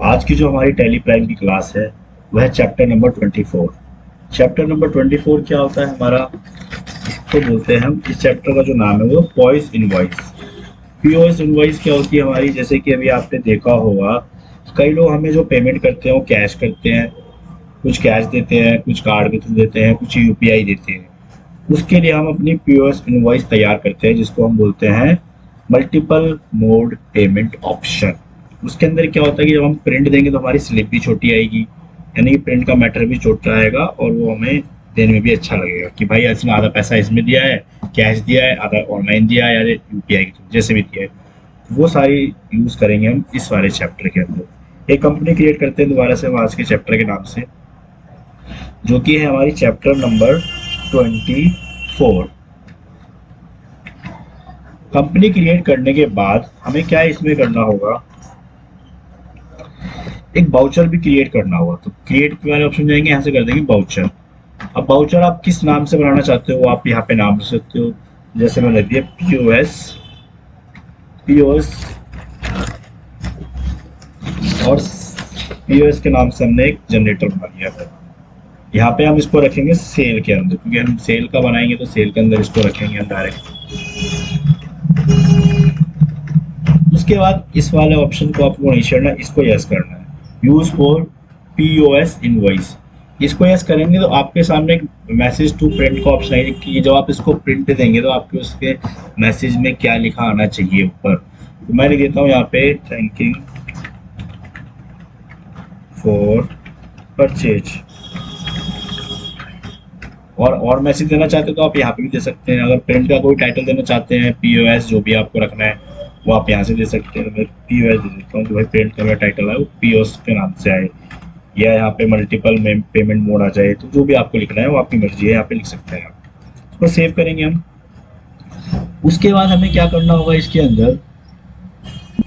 आज की जो हमारी टैली प्राइम की क्लास है वह है चैप्टर नंबर 24। चैप्टर नंबर 24 क्या होता है हमारा, इसको बोलते हैं हम, इस चैप्टर का जो नाम है वो पीओएस इनवॉइस। पीओएस इनवॉइस क्या होती है हमारी, जैसे कि अभी आपने देखा होगा कई लोग हमें जो पेमेंट करते हैं वो कैश करते हैं, कुछ कैश देते हैं, कुछ कार्ड के थ्रू देते हैं, कुछ यूपीआई देते हैं। उसके लिए हम अपनी पीओएस इनवॉइस तैयार करते हैं जिसको हम बोलते हैं मल्टीपल मोड पेमेंट ऑप्शन। उसके अंदर क्या होता है कि जब हम प्रिंट देंगे तो हमारी स्लिप भी छोटी आएगी, यानी कि प्रिंट का मैटर भी छोटा आएगा और वो हमें देने में भी अच्छा लगेगा कि भाई इसने आधा पैसा इसमें दिया है, कैश दिया है, आधा ऑनलाइन दिया है या यूपीआई के थ्रू जैसे भी दिया है। वो सारी यूज़ करेंगे हम इस वाले चैप्टर के अंदर। एक कंपनी क्रिएट करते हैं दोबारा से हम आज के चैप्टर के नाम से, जो कि है हमारी चैप्टर नंबर 24। कंपनी क्रिएट करने के बाद हमें क्या इसमें करना होगा, एक बाउचर भी क्रिएट करना होगा। तो क्रिएट वाले ऑप्शन जाएंगे, यहाँ से कर देंगे बाउचर। अब बाउचर आप किस नाम से बनाना चाहते हो आप यहाँ पे नाम दे सकते हो, जैसे मैंने दिया पीओएस और पीओएस के नाम से हमने एक जनरेटर बना लिया है। यहाँ पे हम इसको रखेंगे सेल के अंदर, क्योंकि हम सेल का बनाएंगे तो सेल के अंदर इसको रखेंगे हम डायरेक्ट। उसके बाद इस वाले ऑप्शन को आपको नहीं छोड़ना, इसको यस करना है, यूज फॉर पीओएस इनवॉइस। इसको यस करेंगे तो आपके सामने एक मैसेज टू प्रिंट का ऑप्शन आएगा कि जब आप इसको प्रिंट देंगे तो आपके उसके मैसेज में क्या लिखा आना चाहिए ऊपर। तो मैं लिख देता हूँ यहाँ पे थैंकिंग फॉर परचेज। और मैसेज देना चाहते हो तो आप यहाँ पे भी दे सकते हैं। अगर प्रिंट का कोई टाइटल देना चाहते हैं, पीओएस जो भी आपको रखना है वो आप यहाँ से दे सकते हैं। मैं पीओएस दे देता हूँ कि भाई प्रिंट का मेरा टाइटल है वो पीओएस के नाम से आए, या यहाँ पे मल्टीपल पेमेंट मोड आ जाए, तो जो भी आपको लिखना है वो आपकी मर्जी है, यहाँ पे लिख सकते हैं आप। उसको सेव करेंगे हम। उसके बाद हमें क्या करना होगा, इसके अंदर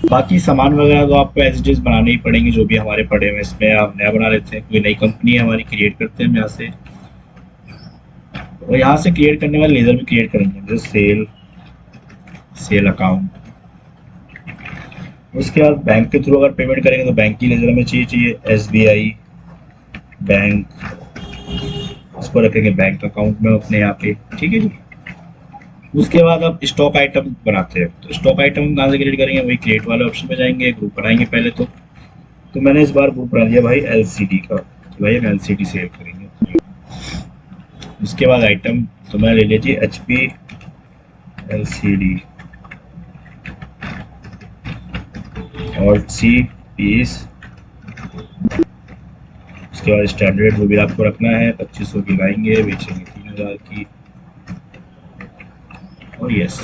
बाकी सामान वगैरह तो आपको एज इट इज बनाने ही पड़ेंगे, जो भी हमारे पड़े हुए इसमें आप नया बना लेते हैं। कोई नई कंपनी है हमारी, क्रिएट करते हैं हम यहाँ से, और यहाँ से क्रिएट करने वाले लेजर भी क्रिएट करेंगे, जैसे सेल अकाउंट। उसके बाद बैंक के थ्रू अगर पेमेंट करेंगे तो बैंक की लेजर हमें चाहिए एसबीआई बैंक, उसको रखेंगे बैंक अकाउंट में अपने यहाँ पे, ठीक है जी। उसके बाद अब स्टॉक आइटम बनाते हैं, तो स्टॉक आइटम कहाँ से क्रिएट करेंगे, वही क्रिएट वाले ऑप्शन पे जाएंगे, ग्रुप बनाएंगे पहले तो मैंने इस बार ग्रुप बना दिया भाई एलसीडी का, तो भाई हम एलसीडी सेव करेंगे। उसके बाद आइटम तो मैं ले लीजिए एचपी एलसीडी और सी पीस। उसके बाद स्टैंडर्ड जो भी आपको रखना है 2500 की लाएंगे, बेचेंगे 3000 की, और यस।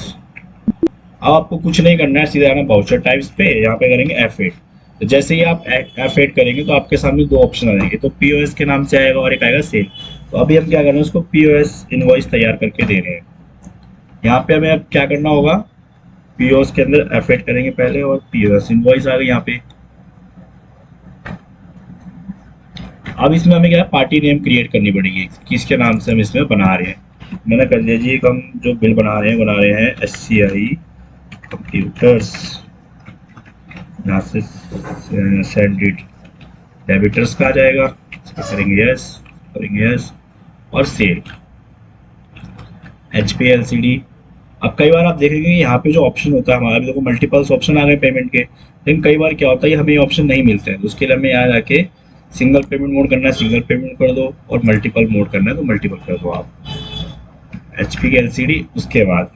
अब आपको कुछ नहीं करना है, सीधा आना बाउचर टाइप्स पे, यहाँ पे करेंगे F8। तो जैसे ही आप F8 करेंगे तो आपके सामने दो ऑप्शन आ जाएंगे, तो पीओएस के नाम से आएगा और एक आएगा सेल। तो अभी हम क्या कर रहे हैं, उसको पीओएस इनवॉइस तैयार करके दे रहे हैं। यहाँ पे हमें अब क्या करना होगा, पीओएस के अंदर F8 करेंगे पहले और पीओएस इनवॉइस आ गई यहाँ पे। अब इसमें हमें क्या है, पार्टी नेम क्रिएट करनी पड़ेगी, किसके नाम से हम इसमें बना रहे हैं। मैंने कर दिया जी, हम जो बिल बना रहे हैं SCI कंप्यूटर्स, यहाँ से सेंड इट डेबिटर्स का आ जाएगा, करेंगे यस और सेल HP LCD। अब कई बार आप देखेंगे यहाँ पे जो ऑप्शन होता है हमारा, देखो मल्टीपल्स ऑप्शन आ गए पेमेंट के, लेकिन कई बार क्या होता है हमें ऑप्शन नहीं मिलते हैं, तो उसके लिए हमें यहाँ जाके सिंगल पेमेंट मोड करना है सिंगल पेमेंट कर दो, और मल्टीपल मोड करना है तो मल्टीपल कर दो आप HP की LCD। उसके बाद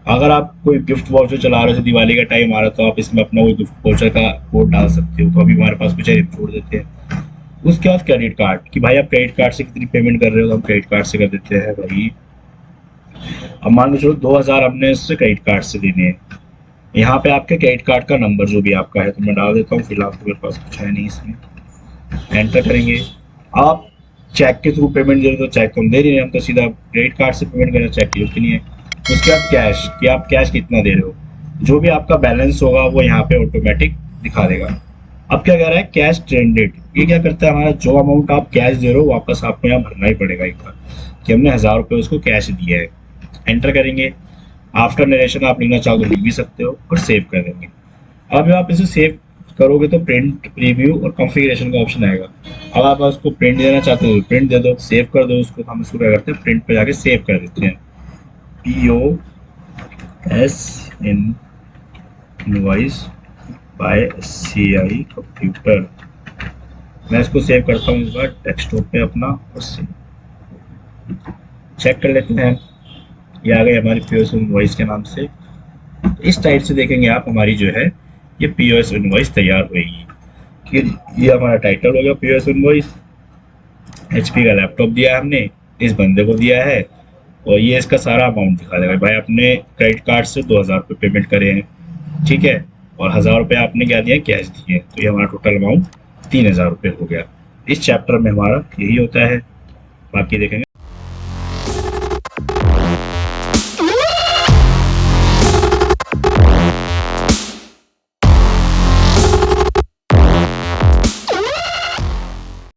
अगर आप कोई गिफ्ट वाउचर चला रहे हो, दिवाली का टाइम आ रहा है, तो आप इसमें अपना कोई गिफ्ट वाउचर का कोड डाल सकते हो, तो अभी हमारे पास कुछ है छोड़ देते हैं। उसके बाद क्रेडिट कार्ड, कि भाई आप क्रेडिट कार्ड से कितनी पेमेंट कर रहे हो, तो हम क्रेडिट कार्ड से कर देते हैं भाई। अब मान लो चलो 2000 हमने इससे क्रेडिट कार्ड से देने हैं, यहाँ पे आपके क्रेडिट कार्ड का नंबर जो भी आपका है तो मैं डाल देता हूँ, फिलहाल तो मेरे पास कुछ है नहीं इसमें, एंटर करेंगे। आप चेक के थ्रू पेमेंट दे रहे हो तो चेक तो हम दे रहे हैं, हम तो सीधा क्रेडिट कार्ड से पेमेंट करें, चेक की नहीं है। उसके बाद कैश, कि आप कैश कितना दे रहे हो, जो भी आपका बैलेंस होगा वो यहाँ पे ऑटोमेटिक दिखा देगा। अब क्या कह रहा है, कैश ट्रेंडेड, ये क्या करता है, हमारा जो अमाउंट आप कैश दे रहे हो वापस आपको यहाँ भरना ही पड़ेगा एक बार, कि हमने 1000 रुपये उसको कैश दिया है। एंटर करेंगे, आफ्टर नरेशन आप लिखना चाहो तो लिख भी सकते हो और सेव कर देंगे। अब आप इसे सेव करोगे तो प्रिंट, प्रीव्यू और कॉन्फ़िगरेशन का ऑप्शन आएगा। अब आप उसको प्रिंट देना चाहते हो तो प्रिंट दे दो, सेव कर दो उसको। हम इसको क्या करते हैं, प्रिंट पे जाके सेव कर देते हैं, POS invoice by CI computer. मैं इसको सेव करता हूँ इस बार डेस्कटॉप पे अपना, उससे चेक कर लेते हैं। ये आ गई हमारी POS इनवॉइस के नाम से। इस टाइप से देखेंगे आप, हमारी जो है ये POS इनवॉइस तैयार होगी। कि ये हमारा टाइटल हो गया POS इनवॉइस, HP का लैपटॉप दिया हमने, इस बंदे को दिया है, और ये इसका सारा अमाउंट दिखा देगा। भाई आपने क्रेडिट कार्ड से 2,000 रुपये पेमेंट करे हैं, ठीक है, और 1,000 रुपये आपने क्या दिया, कैश दिए, तो ये हमारा टोटल अमाउंट 3,000 रुपये हो गया। इस चैप्टर में हमारा यही होता है, बाकी देखेंगे।